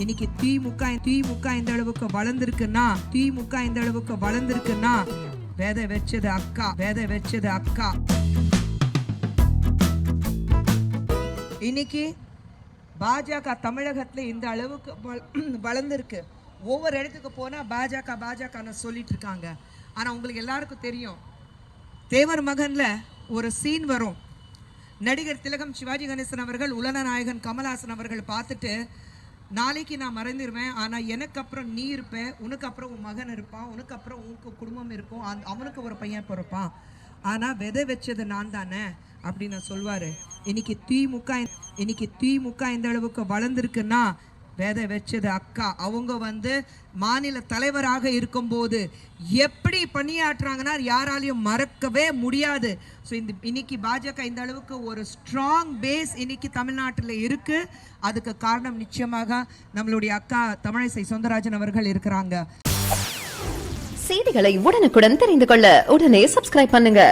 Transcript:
இன்னைக்கு திமுக இந்த அளவுக்கு வளர்ந்திருக்குன்னா விதை வச்சது அக்கா. இன்னைக்கு பாஜக தமிழகத்துல இந்த அளவுக்கு வளர்ந்திருக்கு. ஒவ்வொரு இடத்துக்கு போனா பாஜக சொல்லிட்டு இருக்காங்க. ஆனா உங்களுக்கு எல்லாருக்கும் தெரியும், தேவர் மகன்ல ஒரு சீன் வரும். நடிகர் திலகம் சிவாஜி கணேசன் அவர்கள் உலகநாயகன் கமல்ஹாசன் அவர்கள் பார்த்துட்டு, நாளைக்கு நான் மறைந்துருவேன், ஆனால் எனக்கு அப்புறம் நீ இருப்ப, உனக்கு அப்புறம் உன் மகன் இருப்பான், உனக்கு அப்புறம் உனக்கு குடும்பம் இருக்கும், அவனுக்கு ஒரு பையன் பிறப்பான், ஆனால் விதை வச்சது நான் தானே அப்படின்னு சொல்வார். இன்னைக்கு திமுக இந்த அளவுக்கு வளர்ந்துருக்குன்னா விதை வச்சது அக்கா. அவங்க மாநில தலைவராக இருக்கும்போது எப்படி பணியாற்றுறாங்கன்னா யாராலையும் மறக்கவே முடியாது. ஸோ இன்னைக்கு பாஜக இந்த அளவுக்கு ஒரு ஸ்ட்ராங் பேஸ் இன்னைக்கு தமிழ்நாட்டில் இருக்கு. அதுக்கு காரணம் நிச்சயமாக நம்மளுடைய அக்கா தமிழிசை சவுந்தரராஜன் அவர்கள் இருக்கிறாங்க. செய்திகளை உடனுக்குடன் தெரிந்து கொள்ள உடனே சப்ஸ்கிரைப் பண்ணுங்க.